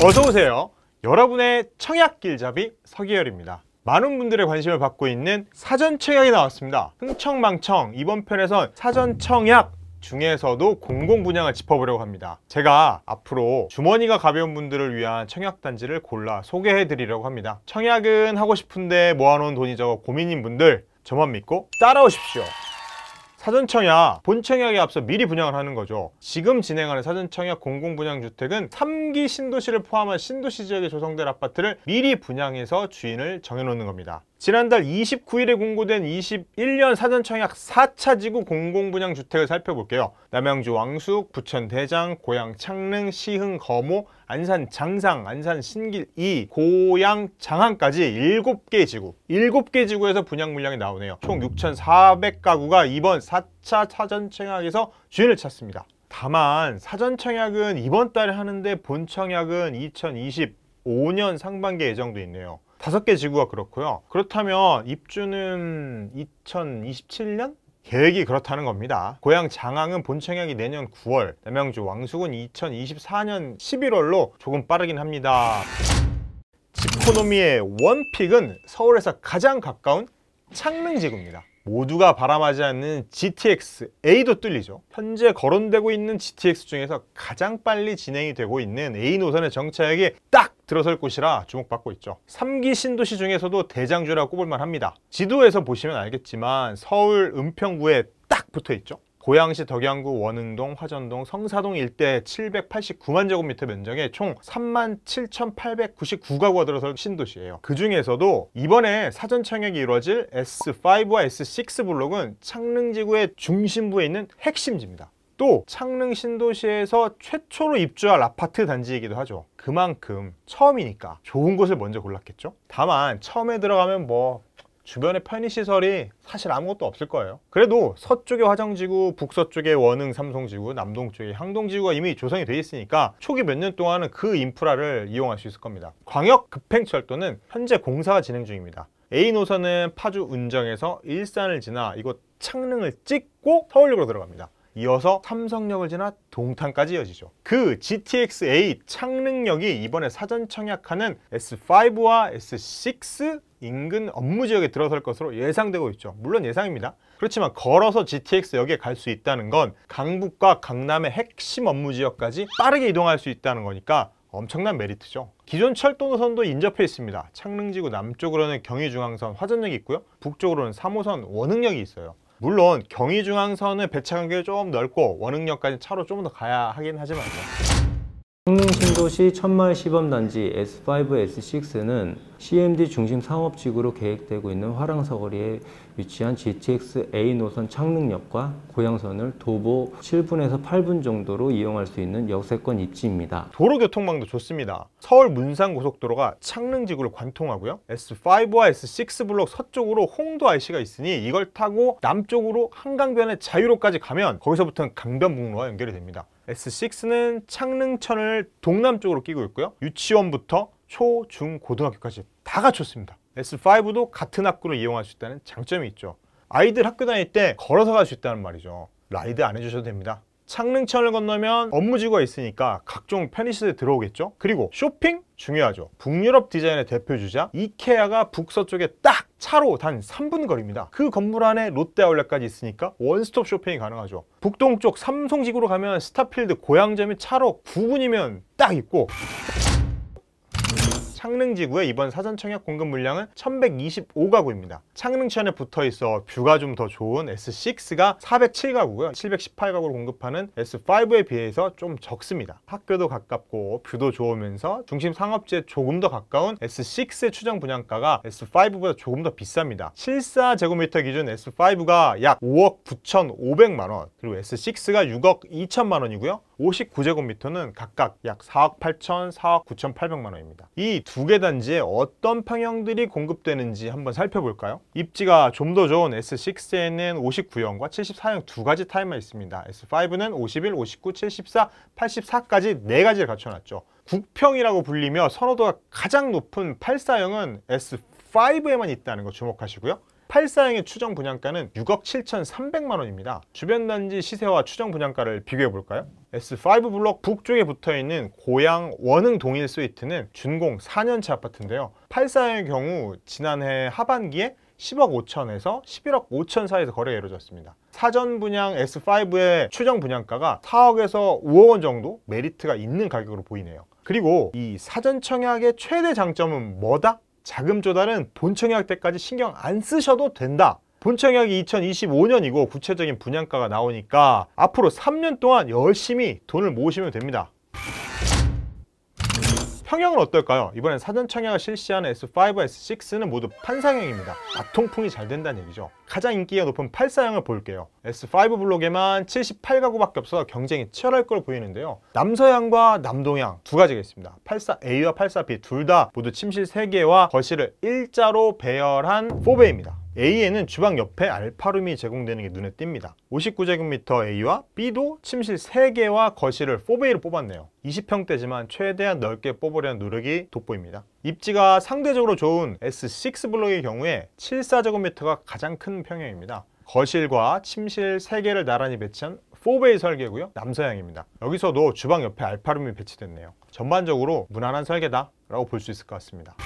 어서오세요. 여러분의 청약길잡이 서기열입니다. 많은 분들의 관심을 받고 있는 사전청약이 나왔습니다. 흥청망청 이번 편에선 사전청약 중에서도 공공분양을 짚어보려고 합니다. 제가 앞으로 주머니가 가벼운 분들을 위한 청약단지를 골라 소개해 드리려고 합니다. 청약은 하고 싶은데 모아놓은 돈이 적어 고민인 분들 저만 믿고 따라오십시오. 사전청약, 본청약에 앞서 미리 분양을 하는 거죠. 지금 진행하는 사전청약 공공분양주택은 3기 신도시를 포함한 신도시 지역에 조성될 아파트를 미리 분양해서 주인을 정해놓는 겁니다. 지난달 29일에 공고된 21년 사전청약 4차 지구 공공분양주택을 살펴볼게요. 남양주 왕숙, 부천 대장, 고양 창릉, 시흥 거모, 안산 장상, 안산 신길 2, 고양 장안까지 7개 지구, 7개 지구에서 분양 물량이 나오네요. 총 6,400가구가 이번 4차 사전청약에서 주인을 찾습니다. 다만 사전청약은 이번 달에 하는데 본청약은 2025년 상반기에 예정돼 있네요. 5개 지구가 그렇고요. 그렇다면 입주는 2027년? 계획이 그렇다는 겁니다. 고양 장항은 본청약이 내년 9월, 남양주 왕숙은 2024년 11월로 조금 빠르긴 합니다. 지코노미의 원픽은 서울에서 가장 가까운 창릉지구입니다. 모두가 바람하지 않는 GTX-A도 뚫리죠. 현재 거론되고 있는 GTX 중에서 가장 빨리 진행이 되고 있는 A 노선의 정차역이 딱 들어설 곳이라 주목받고 있죠. 3기 신도시 중에서도 대장주라고 꼽을만 합니다. 지도에서 보시면 알겠지만 서울 은평구에 딱 붙어 있죠. 고양시 덕양구 원흥동, 화전동, 성사동 일대 789만 제곱미터 면적에 총 37,899가구가 들어설 신도시예요. 그 중에서도 이번에 사전청약이 이루어질 S5와 S6 블록은 창릉지구의 중심부에 있는 핵심지입니다. 또 창릉 신도시에서 최초로 입주할 아파트 단지이기도 하죠. 그만큼 처음이니까 좋은 곳을 먼저 골랐겠죠. 다만 처음에 들어가면 주변에 편의시설이 사실 아무것도 없을 거예요. 그래도 서쪽에 화정지구, 북서쪽에 원흥 삼성지구, 남동쪽에 향동지구가 이미 조성이 돼 있으니까 초기 몇 년 동안은 그 인프라를 이용할 수 있을 겁니다. 광역 급행철도는 현재 공사가 진행 중입니다. A 노선은 파주 운정에서 일산을 지나 이곳 창릉을 찍고 서울역으로 들어갑니다. 이어서 삼성역을 지나 동탄까지 이어지죠. 그 GTX-A 창릉역이 이번에 사전청약하는 S5와 S6 인근 업무지역에 들어설 것으로 예상되고 있죠. 물론 예상입니다. 그렇지만 걸어서 GTX역에 갈 수 있다는 건 강북과 강남의 핵심 업무지역까지 빠르게 이동할 수 있다는 거니까 엄청난 메리트죠. 기존 철도 노선도 인접해 있습니다. 창릉지구 남쪽으로는 경의중앙선 화전역이 있고요. 북쪽으로는 3호선 원흥역이 있어요. 물론 경의중앙선의 배차 간격이 좀 넓고 원흥역까지 차로 좀 더 가야 하긴 하지만요. 창릉 신도시 천마을 시범단지 S5, S6는 CMD 중심 상업지구로 계획되고 있는 화랑사거리에 위치한 GTX-A 노선 창릉역과 고양선을 도보 7분에서 8분 정도로 이용할 수 있는 역세권 입지입니다. 도로교통망도 좋습니다. 서울 문산고속도로가 창릉지구를 관통하고요. S5와 S6 블록 서쪽으로 홍도 IC가 있으니 이걸 타고 남쪽으로 한강변의 자유로까지 가면 거기서부터는 강변북로와 연결이 됩니다. S6는 창릉천을 동남쪽으로 끼고 있고요. 유치원부터 초, 중, 고등학교까지 다 갖췄습니다. S5도 같은 학구를 이용할 수 있다는 장점이 있죠. 아이들 학교 다닐 때 걸어서 갈 수 있다는 말이죠. 라이드 안 해주셔도 됩니다. 창릉천을 건너면 업무지구가 있으니까 각종 편의시설에 들어오겠죠. 그리고 쇼핑? 중요하죠. 북유럽 디자인의 대표주자 이케아가 북서쪽에 딱 차로 단 3분 거리입니다. 그 건물 안에 롯데아울렛까지 있으니까 원스톱 쇼핑이 가능하죠. 북동쪽 삼성지구로 가면 스타필드 고양점이 차로 9분이면 딱 있고, 창릉지구의 이번 사전청약 공급 물량은 1125가구입니다. 창릉천에 붙어있어 뷰가 좀 더 좋은 S6가 407가구고요. 718가구를 공급하는 S5에 비해서 좀 적습니다. 학교도 가깝고 뷰도 좋으면서 중심 상업지에 조금 더 가까운 S6의 추정 분양가가 S5보다 조금 더 비쌉니다. 실사 제곱미터 기준 S5가 약 5억 9,500만원, 그리고 S6가 6억 2천만원이고요. 59제곱미터는 각각 약 4억 8천, 4억 9,800만원입니다. 이 두 개 단지에 어떤 평형들이 공급되는지 한번 살펴볼까요? 입지가 좀 더 좋은 S6에는 59형과 74형 두 가지 타입만 있습니다. S5는 51, 59, 74, 84까지 네 가지를 갖춰놨죠. 국평이라고 불리며 선호도가 가장 높은 84형은 S5에만 있다는 거 주목하시고요. 84형의 추정 분양가는 6억 7,300만원입니다. 주변 단지 시세와 추정 분양가를 비교해 볼까요? S5 블록 북쪽에 붙어있는 고양 원흥 동일 스위트는 준공 4년차 아파트인데요. 84형의 경우 지난해 하반기에 10억 5천에서 11억 5천 사이에서 거래가 이루어졌습니다. 사전 분양 S5의 추정 분양가가 4억에서 5억 원 정도 메리트가 있는 가격으로 보이네요. 그리고 이 사전 청약의 최대 장점은 뭐다? 자금 조달은 본 청약 때까지 신경 안 쓰셔도 된다. 본 청약이 2025년이고 구체적인 분양가가 나오니까 앞으로 3년 동안 열심히 돈을 모으시면 됩니다. 평형은 어떨까요? 이번엔 사전 청약을 실시하는 S5, S6는 모두 판상형입니다. 통풍이 잘 된다는 얘기죠. 가장 인기가 높은 84형을 볼게요. S5 블록에만 78가구밖에 없어서 경쟁이 치열할 걸 보이는데요. 남서향과 남동향 두 가지가 있습니다. 84A와 84B 둘 다 모두 침실 3개와 거실을 일자로 배열한 4베이입니다. A에는 주방 옆에 알파룸이 제공되는 게 눈에 띕니다. 59제곱미터 A와 B도 침실 3개와 거실을 4베이로 뽑았네요. 20평대지만 최대한 넓게 뽑으려는 노력이 돋보입니다. 입지가 상대적으로 좋은 S6 블록의 경우에 74제곱미터가 가장 큰 평형입니다. 거실과 침실 3개를 나란히 배치한 4베이 설계고요. 남서향입니다. 여기서도 주방 옆에 알파룸이 배치됐네요. 전반적으로 무난한 설계다 라고 볼 수 있을 것 같습니다.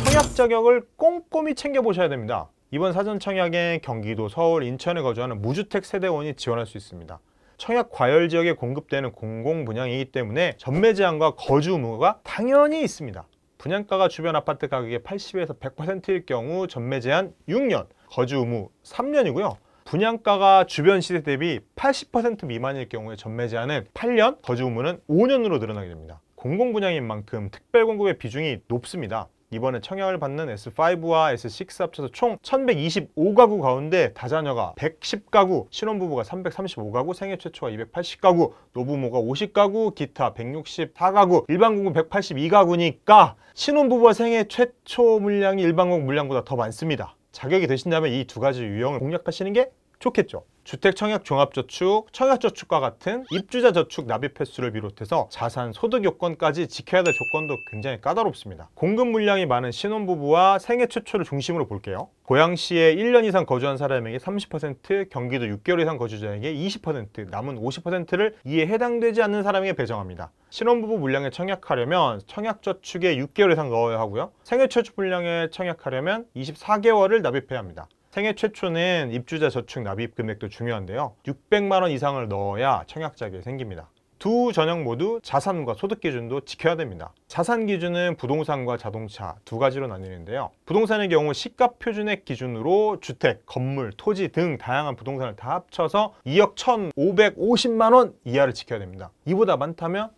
청약 자격을 꼼꼼히 챙겨보셔야 됩니다. 이번 사전 청약에 경기도, 서울, 인천에 거주하는 무주택 세대원이 지원할 수 있습니다. 청약 과열 지역에 공급되는 공공 분양이기 때문에 전매 제한과 거주 의무가 당연히 있습니다. 분양가가 주변 아파트 가격의 80에서 100%일 경우 전매 제한 6년, 거주 의무 3년이고요. 분양가가 주변 시세 대비 80% 미만일 경우에 전매 제한은 8년, 거주 의무는 5년으로 늘어나게 됩니다. 공공 분양인 만큼 특별 공급의 비중이 높습니다. 이번에 청약을 받는 S5와 S6 합쳐서 총 1125가구 가운데 다자녀가 110가구, 신혼부부가 335가구, 생애 최초가 280가구, 노부모가 50가구, 기타 164가구, 일반공급 182가구니까 신혼부부와 생애 최초 물량이 일반공급 물량보다 더 많습니다. 자격이 되신다면 이 두 가지 유형을 공략하시는 게 좋겠죠. 주택 청약 종합저축, 청약저축과 같은 입주자 저축 납입 횟수를 비롯해서 자산, 소득 요건까지 지켜야 될 조건도 굉장히 까다롭습니다. 공급 물량이 많은 신혼부부와 생애 최초를 중심으로 볼게요. 고양시에 1년 이상 거주한 사람에게 30%, 경기도 6개월 이상 거주자에게 20%, 남은 50%를 이에 해당되지 않는 사람에게 배정합니다. 신혼부부 물량에 청약하려면 청약저축에 6개월 이상 넣어야 하고요. 생애 최초 물량에 청약하려면 24개월을 납입해야 합니다. 생애 최초는 입주자 저축 납입 금액도 중요한데요. 600만 원 이상을 넣어야 청약 자격이 생깁니다. 두 전형 모두 자산과 소득 기준도 지켜야 됩니다. 자산 기준은 부동산과 자동차 두 가지로 나뉘는데요. 부동산의 경우 시가 표준액 기준으로 주택, 건물, 토지 등 다양한 부동산을 다 합쳐서 2억 1,550만 원 이하를 지켜야 됩니다. 이보다 많다면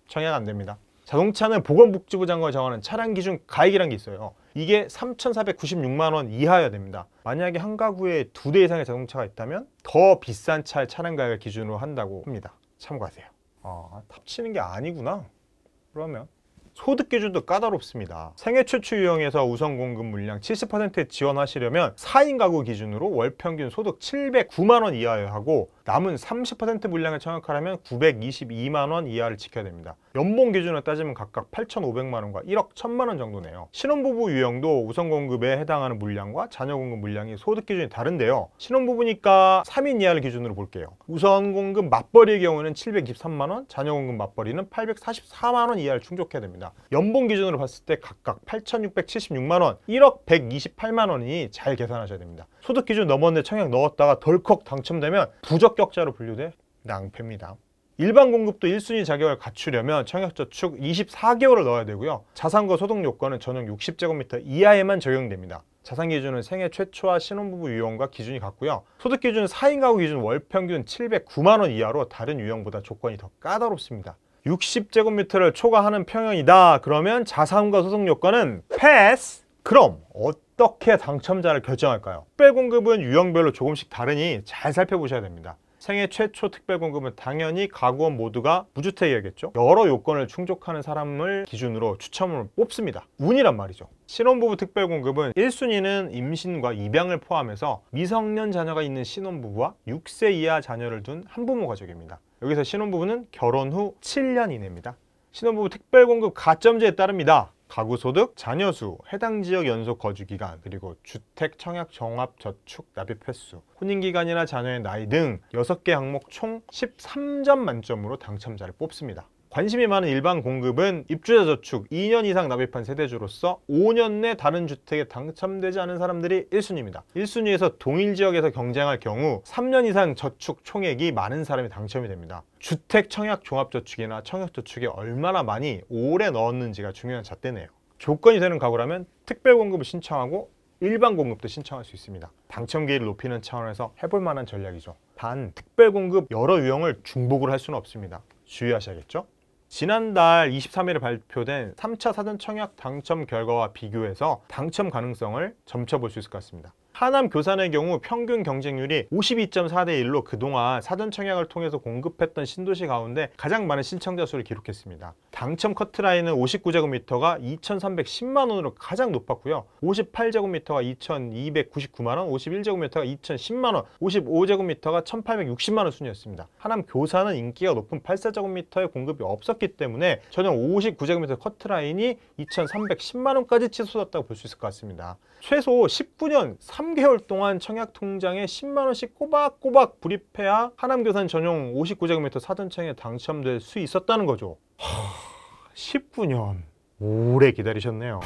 청약 안 됩니다. 자동차는 보건복지부 장관이 정하는 차량 기준 가액이라는 게 있어요. 이게 3,496만 원 이하여야 됩니다. 만약에 한 가구에 2대 이상의 자동차가 있다면 더 비싼 차의 차량 가격을 기준으로 한다고 합니다. 참고하세요. 탑치는 게 아니구나. 그러면 소득 기준도 까다롭습니다. 생애 최초 유형에서 우선 공급 물량 70%에 지원하시려면 4인 가구 기준으로 월 평균 소득 709만 원 이하여야 하고 남은 30% 물량을 청약하려면 922만 원 이하를 지켜야 됩니다. 연봉 기준으로 따지면 각각 8,500만 원과 1억 1,000만 원 정도네요. 신혼부부 유형도 우선 공급에 해당하는 물량과 자녀 공급 물량이 소득 기준이 다른데요. 신혼부부니까 3인 이하를 기준으로 볼게요. 우선 공급 맞벌이의 경우는 723만 원, 자녀 공급 맞벌이는 844만 원 이하를 충족해야 됩니다. 연봉 기준으로 봤을 때 각각 8,676만 원, 1억 128만 원이 잘 계산하셔야 됩니다. 소득 기준 넘었는데 청약 넣었다가 덜컥 당첨되면 부적격자로 분류돼 낭패입니다. 일반 공급도 1순위 자격을 갖추려면 청약저축 24개월을 넣어야 되고요. 자산과 소득 요건은 전용 60제곱미터 이하에만 적용됩니다. 자산 기준은 생애 최초와 신혼부부 유형과 기준이 같고요. 소득 기준은 4인 가구 기준 월 평균 709만 원 이하로 다른 유형보다 조건이 더 까다롭습니다. 60제곱미터를 초과하는 평형이다. 그러면 자산과 소득 요건은 패스! 그럼 어떻게 당첨자를 결정할까요? 특별공급은 유형별로 조금씩 다르니 잘 살펴보셔야 됩니다. 생애 최초 특별공급은 당연히 가구원 모두가 무주택이겠죠. 여러 요건을 충족하는 사람을 기준으로 추첨을 뽑습니다. 운이란 말이죠. 신혼부부 특별공급은 1순위는 임신과 입양을 포함해서 미성년 자녀가 있는 신혼부부와 6세 이하 자녀를 둔 한부모 가족입니다. 여기서 신혼부부는 결혼 후 7년 이내입니다. 신혼부부 특별공급 가점제에 따릅니다. 가구소득, 자녀수, 해당 지역 연속 거주기간, 그리고 주택 청약 종합 저축 납입 횟수, 혼인기간이나 자녀의 나이 등 6개 항목 총 13점 만점으로 당첨자를 뽑습니다. 관심이 많은 일반 공급은 입주자 저축 2년 이상 납입한 세대주로서 5년 내 다른 주택에 당첨되지 않은 사람들이 1순위입니다. 1순위에서 동일 지역에서 경쟁할 경우 3년 이상 저축 총액이 많은 사람이 당첨이 됩니다. 주택 청약 종합저축이나 청약저축에 얼마나 많이 오래 넣었는지가 중요한 잣대네요. 조건이 되는 가구라면 특별공급을 신청하고 일반 공급도 신청할 수 있습니다. 당첨 기회를 높이는 차원에서 해볼 만한 전략이죠. 단 특별공급 여러 유형을 중복을 할 수는 없습니다. 주의하셔야겠죠? 지난달 23일에 발표된 3차 사전 청약 당첨 결과와 비교해서 당첨 가능성을 점쳐볼 수 있을 것 같습니다. 하남 교산의 경우 평균 경쟁률이 52.4대 1로 그동안 사전 청약을 통해서 공급했던 신도시 가운데 가장 많은 신청자 수를 기록했습니다. 당첨 커트라인은 59제곱미터가 2,310만 원으로 가장 높았고요. 58제곱미터가 2,299만 원, 51제곱미터가 2,010만 원, 55제곱미터가 1,860만 원 순이었습니다. 하남 교산은 인기가 높은 84제곱미터의 공급이 없었기 때문에 전용 59제곱미터 커트라인이 2,310만 원까지 치솟았다고 볼 수 있을 것 같습니다. 최소 19년 3개월 동안 청약통장에 10만 원씩 꼬박꼬박 불입해야 하남교산 전용 59제곱미터 사전청약에 당첨될 수 있었다는 거죠. 19년 오래 기다리셨네요.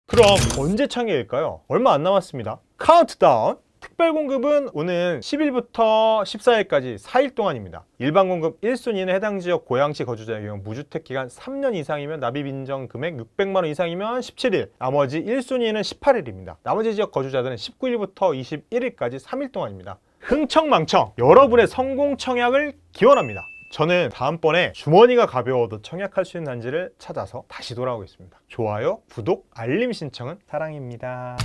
그럼 언제 청약일까요? 얼마 안 남았습니다. 카운트다운! 특별공급은 오는 10일부터 14일까지 4일 동안입니다. 일반공급 1순위는 해당 지역 고양시 거주자의 경우 무주택 기간 3년 이상이면 납입 인정 금액 600만 원 이상이면 17일, 나머지 1순위는 18일입니다. 나머지 지역 거주자들은 19일부터 21일까지 3일 동안입니다. 흥청망청 여러분의 성공 청약을 기원합니다. 저는 다음번에 주머니가 가벼워도 청약할 수 있는 단지를 찾아서 다시 돌아오겠습니다. 좋아요, 구독, 알림 신청은 사랑입니다.